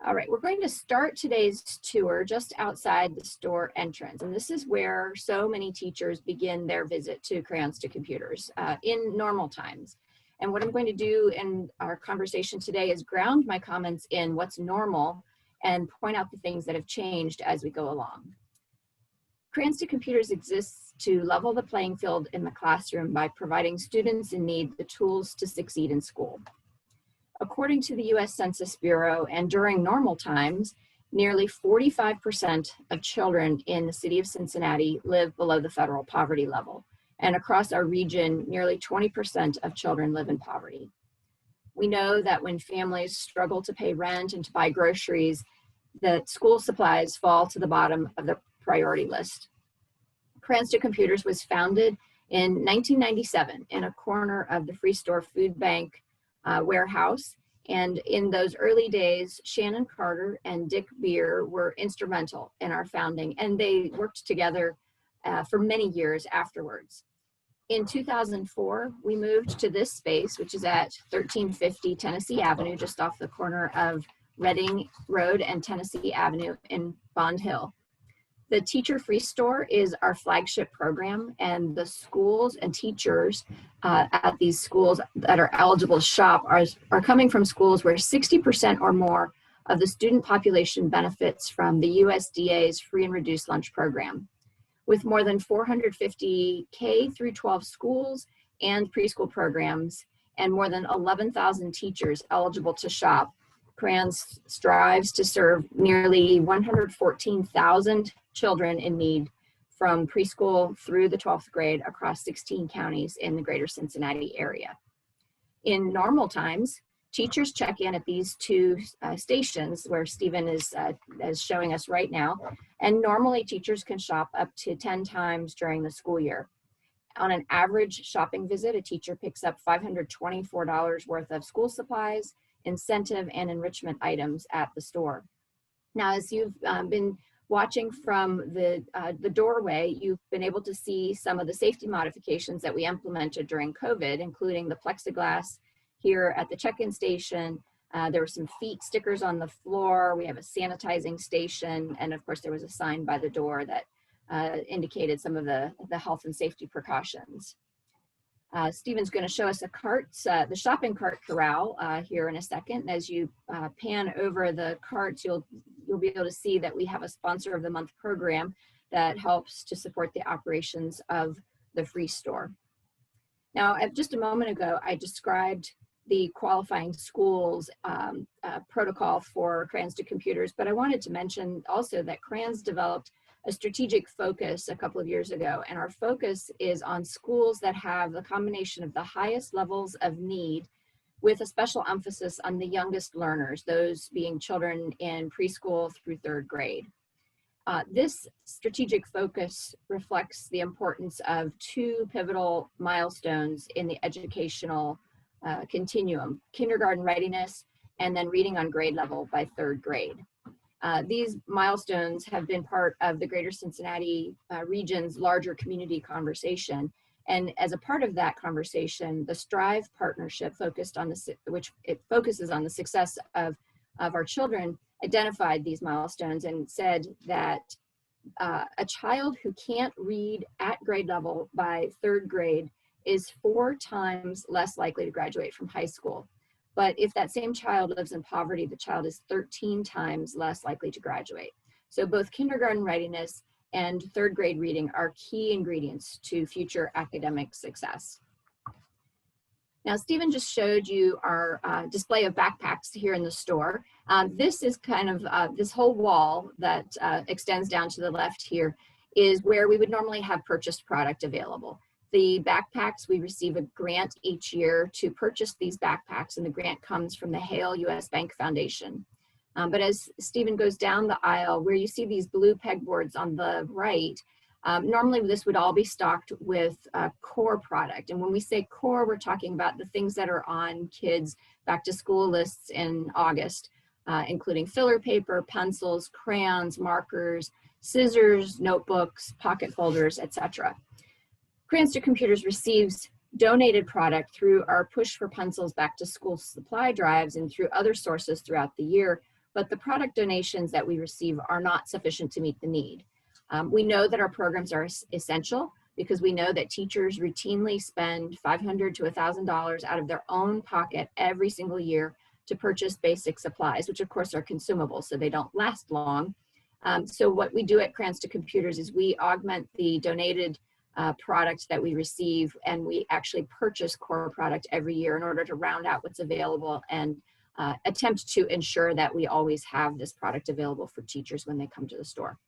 All right, we're going to start today's tour just outside the store entrance. And this is where so many teachers begin their visit to Crayons to Computers in normal times. And what I'm going to do in our conversation today is ground my comments in what's normal and point out the things that have changed as we go along. Crayons to Computers exists to level the playing field in the classroom by providing students in need the tools to succeed in school. According to the US Census Bureau, and during normal times, nearly 45% of children in the city of Cincinnati live below the federal poverty level. And across our region, nearly 20% of children live in poverty. We know that when families struggle to pay rent and to buy groceries, that school supplies fall to the bottom of the priority list. Crayons to Computers was founded in 1997 in a corner of the Free Store Food Bank warehouse. And in those early days, Shannon Carter and Dick Beer were instrumental in our founding, and they worked together for many years afterwards. In 2004, we moved to this space, which is at 1350 Tennessee Avenue, just off the corner of Reading Road and Tennessee Avenue in Bond Hill. The Teacher Free Store is our flagship program, and the schools and teachers at these schools that are eligible to shop are coming from schools where 60% or more of the student population benefits from the USDA's free and reduced lunch program. With more than 450 K through 12 schools and preschool programs and more than 11,000 teachers eligible to shop, Crayons strives to serve nearly 114,000 children in need from preschool through the 12th grade across 16 counties in the greater Cincinnati area. In normal times, teachers check in at these two stations where Stephen is showing us right now, and normally teachers can shop up to 10 times during the school year. On an average shopping visit, a teacher picks up $524 worth of school supplies, incentive, and enrichment items at the store. Now, as you've been watching from the doorway, you've been able to see some of the safety modifications that we implemented during COVID, including the plexiglass here at the check-in station. There were some feet stickers on the floor. We have a sanitizing station. And of course, there was a sign by the door that indicated some of the health and safety precautions. Stephen's going to show us the shopping cart corral here in a second. And as you pan over the carts, you'll be able to see that we have a sponsor of the month program that helps to support the operations of the free store. Now, just a moment ago, I described the qualifying schools protocol for Crayons to Computers, but I wanted to mention also that Crayons developed a strategic focus a couple of years ago, and our focus is on schools that have the combination of the highest levels of need with a special emphasis on the youngest learners, those being children in preschool through third grade. This strategic focus reflects the importance of two pivotal milestones in the educational continuum: kindergarten readiness and then reading on grade level by third grade. These milestones have been part of the greater Cincinnati region's larger community conversation. And as a part of that conversation, the Strive partnership focuses on the success of our children, identified these milestones and said that a child who can't read at grade level by third grade is 4 times less likely to graduate from high school. But if that same child lives in poverty, the child is 13 times less likely to graduate. So both kindergarten readiness and third grade reading are key ingredients to future academic success. Now, Stephen just showed you our display of backpacks here in the store. This is kind of, this whole wall that extends down to the left here is where we would normally have purchased product available. The backpacks, we receive a grant each year to purchase these backpacks, and the grant comes from the Hale US Bank Foundation. But as Stephen goes down the aisle, where you see these blue pegboards on the right, normally this would all be stocked with core product. And when we say core, we're talking about the things that are on kids' back to school lists in August, including filler paper, pencils, crayons, markers, scissors, notebooks, pocket folders, etc. Crayons to Computers receives donated product through our Push for Pencils back to school supply drives and through other sources throughout the year, but the product donations that we receive are not sufficient to meet the need. We know that our programs are essential because we know that teachers routinely spend $500 to $1,000 out of their own pocket every single year to purchase basic supplies, which of course are consumable, so they don't last long. So what we do at Crayons to Computers is we augment the donated product that we receive, and we actually purchase core product every year in order to round out what's available and attempt to ensure that we always have this product available for teachers when they come to the store.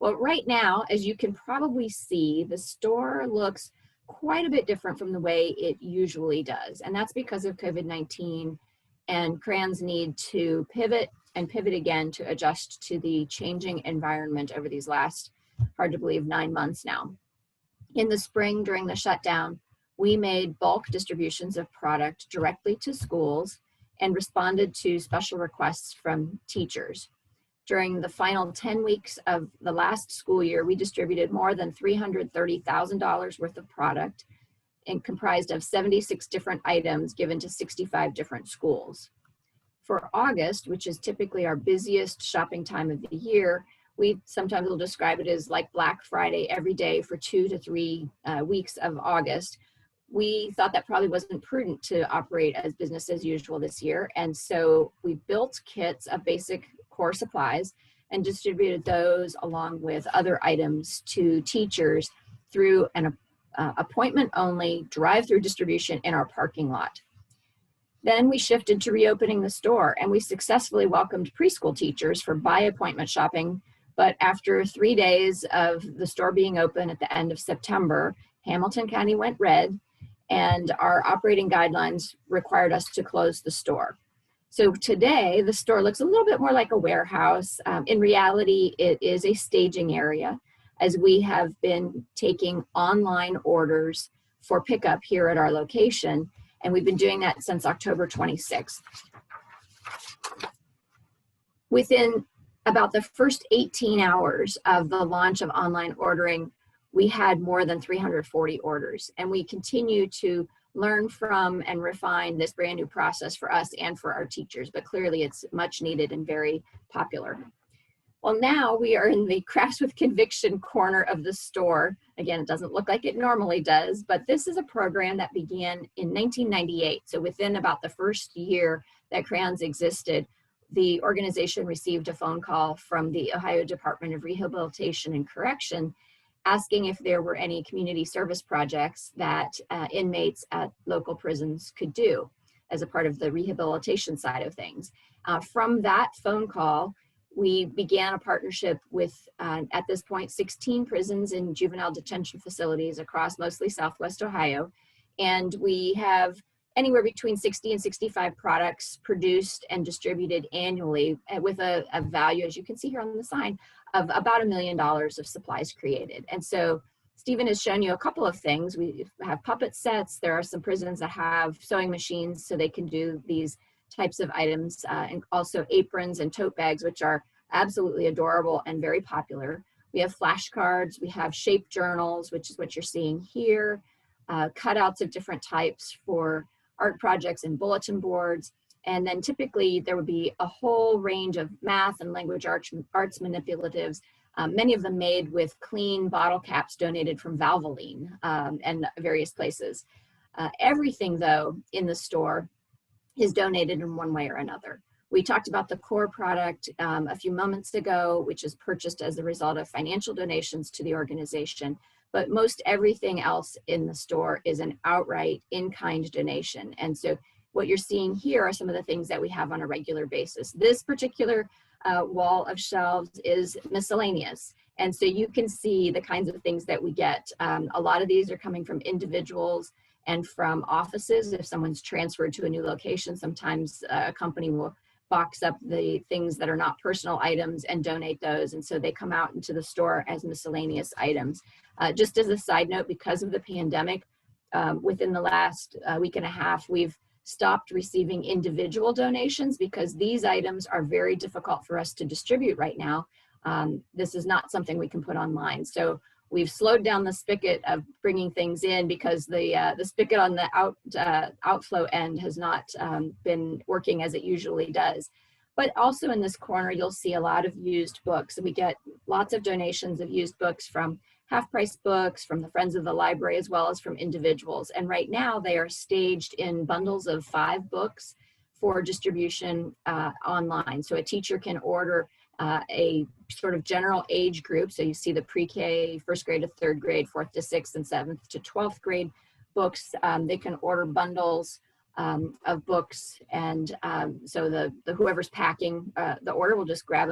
Well, right now, as you can probably see, the store looks quite a bit different from the way it usually does. And that's because of COVID-19, and Crayons need to pivot and pivot again to adjust to the changing environment over these last, hard to believe, 9 months now. In the spring, during the shutdown, we made bulk distributions of product directly to schools and responded to special requests from teachers. During the final 10 weeks of the last school year, we distributed more than $330,000 worth of product and comprised of 76 different items given to 65 different schools. For August, which is typically our busiest shopping time of the year, we sometimes will describe it as like Black Friday every day for 2 to 3 weeks of August. We thought that probably wasn't prudent to operate as business as usual this year. And so we built kits of basic core supplies and distributed those along with other items to teachers through an appointment only drive-through distribution in our parking lot. Then we shifted to reopening the store, and we successfully welcomed preschool teachers for by appointment shopping. But after 3 days of the store being open at the end of September, Hamilton County went red, and our operating guidelines required us to close the store. So today, the store looks a little bit more like a warehouse. In reality, it is a staging area, as we have been taking online orders for pickup here at our location, and we've been doing that since October 26th. Within about the first 18 hours of the launch of online ordering, we had more than 340 orders, and we continue to learn from and refine this brand new process for us and for our teachers, but clearly it's much needed and very popular. Well, now we are in the Crafts with Conviction corner of the store. Again, it doesn't look like it normally does, but this is a program that began in 1998. So within about the first year that Crayons existed, the organization received a phone call from the Ohio Department of Rehabilitation and Correction asking if there were any community service projects that inmates at local prisons could do as a part of the rehabilitation side of things. From that phone call, we began a partnership with, at this point, 16 prisons and juvenile detention facilities across mostly Southwest Ohio. And we have anywhere between 60 and 65 products produced and distributed annually with a value, as you can see here on the sign, of about $1 million of supplies created. And so Stephen has shown you a couple of things. We have puppet sets. There are some prisons that have sewing machines so they can do these types of items, and also aprons and tote bags, which are absolutely adorable and very popular. We have flashcards, we have shape journals, which is what you're seeing here, cutouts of different types for art projects and bulletin boards. And then typically there would be a whole range of math and language arts manipulatives, many of them made with clean bottle caps donated from Valvoline and various places. Everything though in the store is donated in one way or another. We talked about the core product a few moments ago, which is purchased as a result of financial donations to the organization, but most everything else in the store is an outright in-kind donation. And so what you're seeing here are some of the things that we have on a regular basis. This particular wall of shelves is miscellaneous. And so you can see the kinds of things that we get. A lot of these are coming from individuals and from offices. If someone's transferred to a new location, sometimes a company will box up the things that are not personal items and donate those. And so they come out into the store as miscellaneous items. Just as a side note, because of the pandemic, within the last week and a half, we've stopped receiving individual donations because these items are very difficult for us to distribute right now. This is not something we can put online. So we've slowed down the spigot of bringing things in because the spigot on the outflow end has not been working as it usually does. But also in this corner, you'll see a lot of used books. And we get lots of donations of used books from half-price books, from the Friends of the Library, as well as from individuals. And right now they are staged in bundles of 5 books for distribution online. So a teacher can order a sort of general age group. So you see the pre-K, first grade to third grade, fourth to sixth, and seventh to 12th grade books. They can order bundles of books, and so the whoever's packing the order will just grab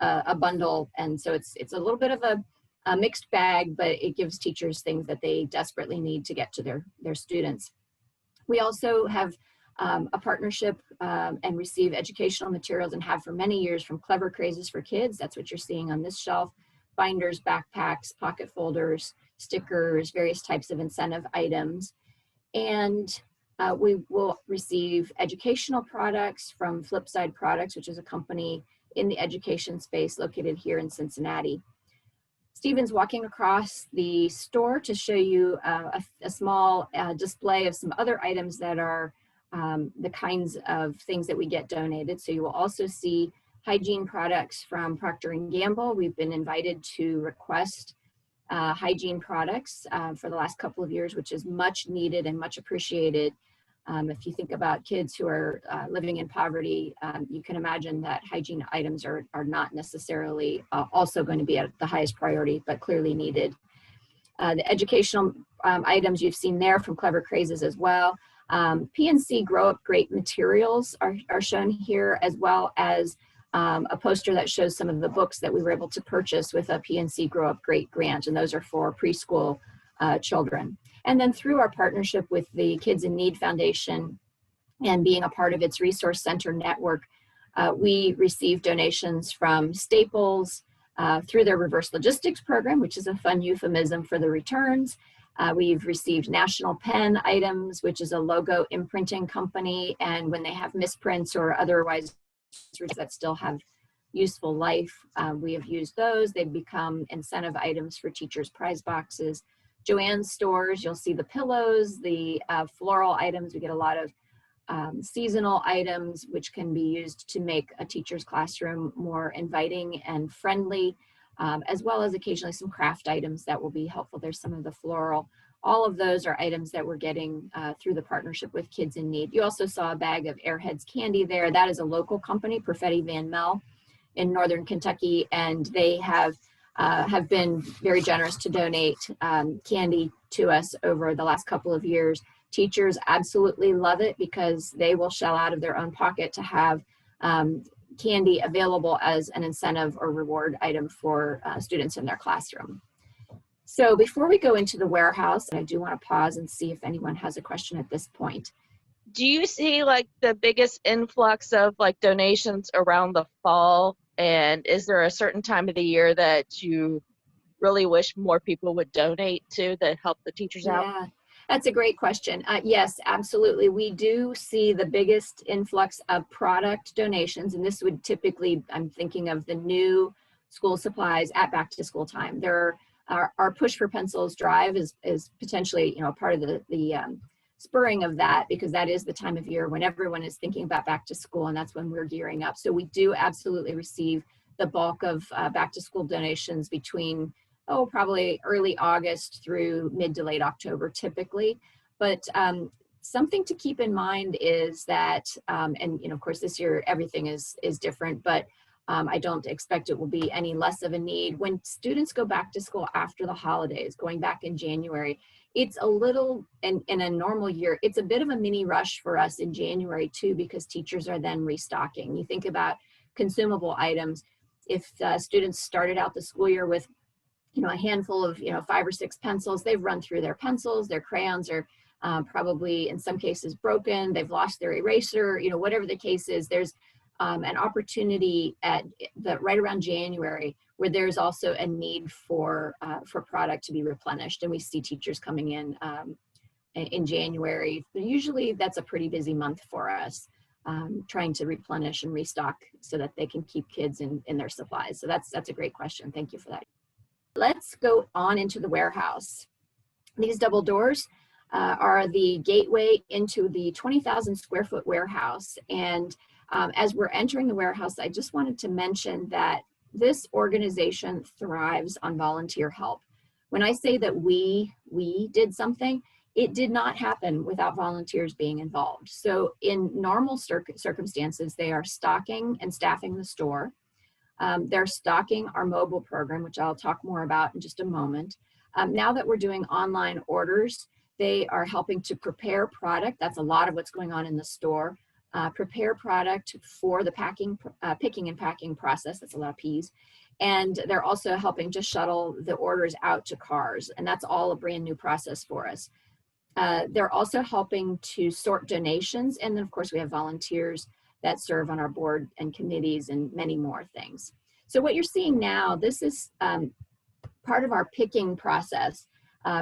a bundle. And so it's a little bit of a mixed bag, but it gives teachers things that they desperately need to get to their students. We also have a partnership and receive educational materials, and have for many years, from Clever Crazes for Kids. That's what you're seeing on this shelf: binders, backpacks, pocket folders, stickers, various types of incentive items. And we will receive educational products from Flipside Products, which is a company in the education space located here in Cincinnati. Stephen's walking across the store to show you a small display of some other items that are the kinds of things that we get donated. So you will also see hygiene products from Procter & Gamble. We've been invited to request hygiene products for the last couple of years, which is much needed and much appreciated. If you think about kids who are living in poverty, you can imagine that hygiene items are not necessarily also going to be at the highest priority, but clearly needed. The educational items you've seen there from Clever Crazes as well. PNC Grow Up Great materials are shown here, as well as a poster that shows some of the books that we were able to purchase with a PNC Grow Up Great grant, and those are for preschool children. And then through our partnership with the Kids in Need Foundation and being a part of its resource center network, we receive donations from Staples through their reverse logistics program, which is a fun euphemism for the returns. We've received National Pen items, which is a logo imprinting company, and when they have misprints or otherwise that still have useful life, we have used those. They've become incentive items for teachers' prize boxes. Joann's stores, you'll see the pillows, the floral items. We get a lot of seasonal items, which can be used to make a teacher's classroom more inviting and friendly, as well as occasionally some craft items that will be helpful. There's some of the floral. All of those are items that we're getting through the partnership with Kids in Need. You also saw a bag of Airheads candy there. That is a local company, Perfetti Van Mel, in Northern Kentucky, and they have been very generous to donate candy to us over the last couple of years. Teachers absolutely love it because they will shell out of their own pocket to have candy available as an incentive or reward item for students in their classroom. So before we go into the warehouse, I do want to pause and see if anyone has a question at this point. Do you see like the biggest influx of like donations around the fall? And is there a certain time of the year that you really wish more people would donate to that help the teachers out? Yeah, that's a great question. Yes, absolutely. We do see the biggest influx of product donations, and this would typically, I'm thinking of the new school supplies at back to school time. Our Push for Pencils drive is potentially, part of the spurring of that, because that is the time of year when everyone is thinking about back to school, and that's when we're gearing up. So we do absolutely receive the bulk of back to school donations between probably early August through mid to late October typically. But something to keep in mind is that, and of course this year everything is different, but I don't expect it will be any less of a need. When students go back to school after the holidays, going back in January, it's a little, in a normal year, it's a bit of a mini rush for us in January too, because teachers are then restocking. You think about consumable items. If students started out the school year with a handful of 5 or 6 pencils, they've run through their pencils, their crayons are probably in some cases broken, they've lost their eraser, whatever the case is. There's an opportunity right around January where there's also a need for product to be replenished, and we see teachers coming in January. Usually that's a pretty busy month for us, trying to replenish and restock so that they can keep kids in their supplies. So that's a great question. Thank you for that. Let's go on into the warehouse. These double doors are the gateway into the 20,000 square foot warehouse. And As we're entering the warehouse, I just wanted to mention that this organization thrives on volunteer help. When I say that we did something, it did not happen without volunteers being involved. So in normal circumstances, they are stocking and staffing the store. They're stocking our mobile program, which I'll talk more about in just a moment. Now that we're doing online orders, they are helping to prepare product. That's a lot of what's going on in the store. Prepare product for the picking and packing process. That's a lot of P's. And they're also helping to shuttle the orders out to cars. And that's all a brand new process for us. They're also helping to sort donations. And then of course we have volunteers that serve on our board and committees and many more things. So what you're seeing now, this is part of our picking process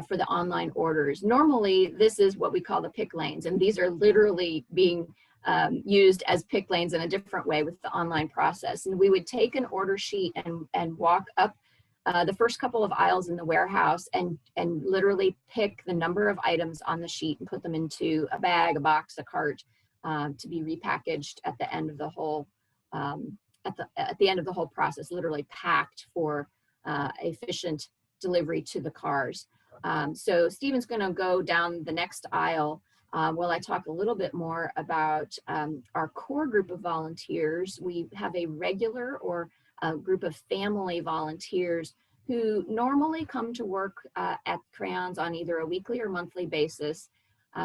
for the online orders. Normally, this is what we call the pick lanes, and these are literally being used as pick lanes in a different way with the online process. And we would take an order sheet and walk up the first couple of aisles in the warehouse and literally pick the number of items on the sheet and put them into a bag, a box, a cart, to be repackaged at the end of the whole at the end of the whole process, literally packed for efficient delivery to the cars. So Stephen's going to go down the next aisle while I talk a little bit more about our core group of volunteers. We have a regular or a group of family volunteers who normally come to work at Crayons on either a weekly or monthly basis.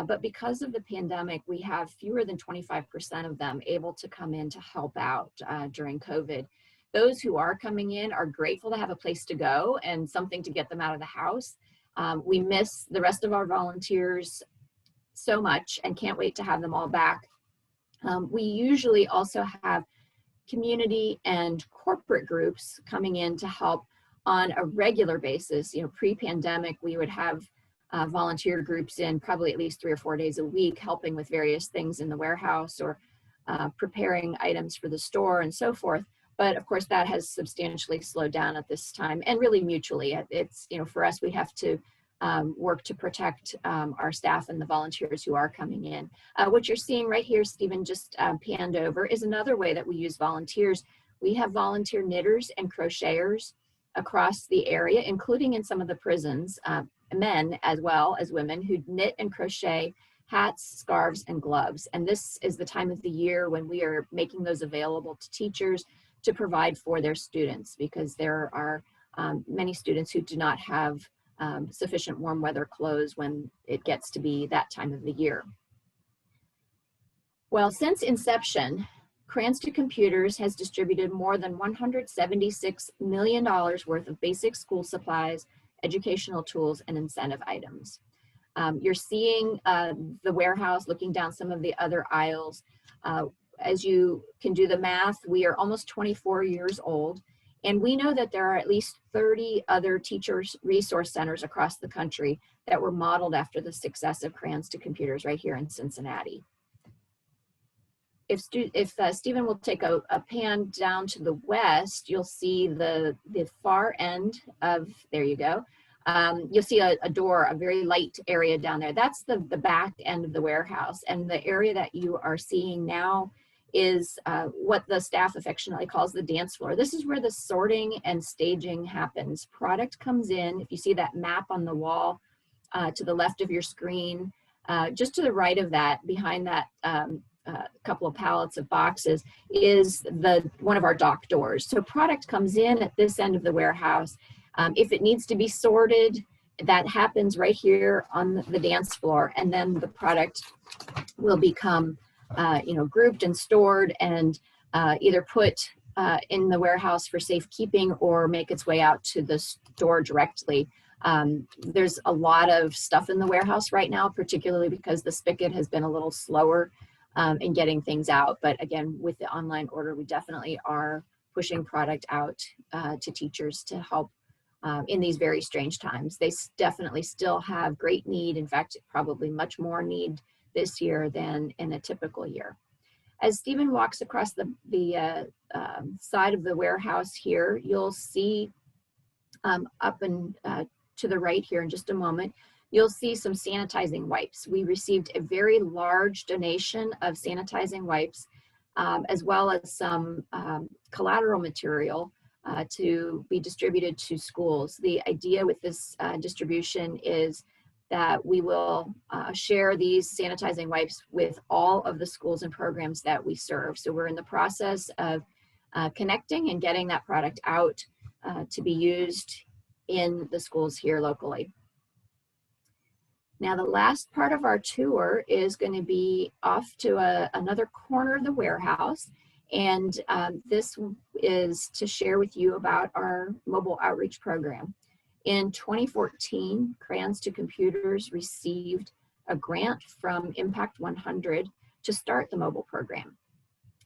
But because of the pandemic, we have fewer than 25% of them able to come in to help out during COVID. Those who are coming in are grateful to have a place to go and something to get them out of the house. We miss the rest of our volunteers so much and can't wait to have them all back. We usually also have community and corporate groups coming in to help on a regular basis. You know, pre-pandemic, we would have volunteer groups in probably at least 3 or 4 days a week, helping with various things in the warehouse or preparing items for the store and so forth. But of course, that has substantially slowed down at this time, and really mutually. It's, you know, for us, we have to work to protect our staff and the volunteers who are coming in. What you're seeing right here, Stephen just panned over, is another way that we use volunteers. We have volunteer knitters and crocheters across the area, including in some of the prisons, men as well as women, who knit and crochet hats, scarves, and gloves. And this is the time of the year when we are making those available to teachers to provide for their students, because there are many students who do not have sufficient warm weather clothes when it gets to be that time of the year. Well, since inception, Crayons to Computers has distributed more than $176 million worth of basic school supplies, educational tools, and incentive items. You're seeing the warehouse, looking down some of the other aisles. As you can do the math, we are almost 24 years old, and we know that there are at least 30 other teachers' resource centers across the country that were modeled after the success of Crayons to Computers right here in Cincinnati. If Stephen will take a pan down to the west, you'll see the far end of, there you go. You'll see a door, a very light area down there. That's the back end of the warehouse. And the area that you are seeing now is what the staff affectionately calls the dance floor. This is where the sorting and staging happens. Product comes in. If you see that map on the wall to the left of your screen, just to the right of that, behind that couple of pallets of boxes, is one of our dock doors. So product comes in at this end of the warehouse. If it needs to be sorted, that happens right here on the dance floor, and then the product will become grouped and stored and either put in the warehouse for safekeeping or make its way out to the store directly. There's a lot of stuff in the warehouse right now, particularly because the spigot has been a little slower in getting things out. But again, with the online order, we definitely are pushing product out to teachers to help in these very strange times. They definitely still have great need. In fact, probably much more need this year than in a typical year. As Stephen walks across the side of the warehouse here, you'll see up and to the right here in just a moment, you'll see some sanitizing wipes. We received a very large donation of sanitizing wipes as well as some collateral material to be distributed to schools. The idea with this distribution is that we will share these sanitizing wipes with all of the schools and programs that we serve. So we're in the process of connecting and getting that product out to be used in the schools here locally. Now, the last part of our tour is going to be off to another corner of the warehouse. And this is to share with you about our mobile outreach program. In 2014, Crayons to Computers received a grant from Impact 100 to start the mobile program.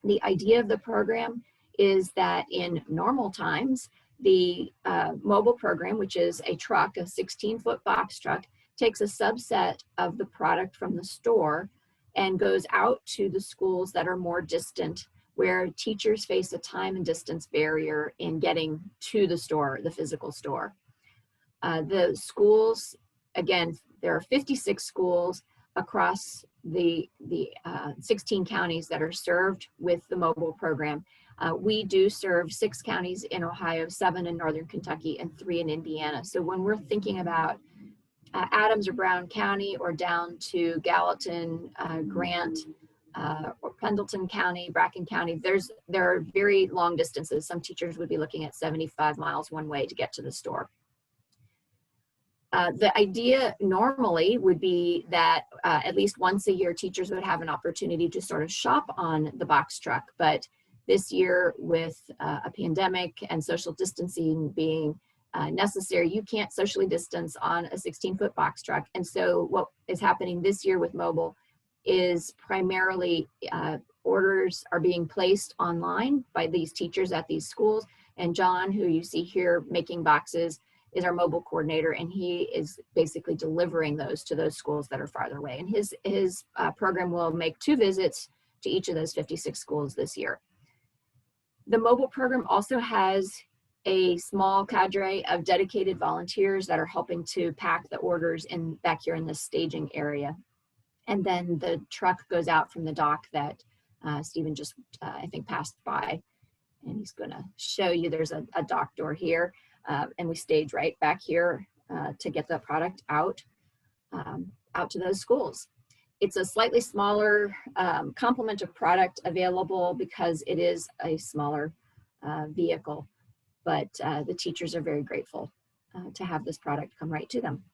The idea of the program is that in normal times, the mobile program, which is a truck, a 16-foot box truck, takes a subset of the product from the store and goes out to the schools that are more distant, where teachers face a time and distance barrier in getting to the store, the physical store. The schools, again, there are 56 schools across the 16 counties that are served with the mobile program. We do serve 6 counties in Ohio, 7 in Northern Kentucky, and 3 in Indiana. So when we're thinking about Adams or Brown County, or down to Gallatin, Grant, or Pendleton County, Bracken County, there are very long distances. Some teachers would be looking at 75 miles one way to get to the store. The idea normally would be that at least once a year, teachers would have an opportunity to sort of shop on the box truck. But this year, with a pandemic and social distancing being necessary, you can't socially distance on a 16-foot box truck. And so what is happening this year with mobile is primarily orders are being placed online by these teachers at these schools. And John, who you see here making boxes, is our mobile coordinator, and he is basically delivering those to those schools that are farther away. And his program will make 2 visits to each of those 56 schools this year. The mobile program also has a small cadre of dedicated volunteers that are helping to pack the orders back here in this staging area. And then the truck goes out from the dock that Stephen just, I think, passed by. And he's gonna show you there's a dock door here. And we stage right back here to get the product out to those schools. It's a slightly smaller complement of product available because it is a smaller vehicle, but the teachers are very grateful to have this product come right to them.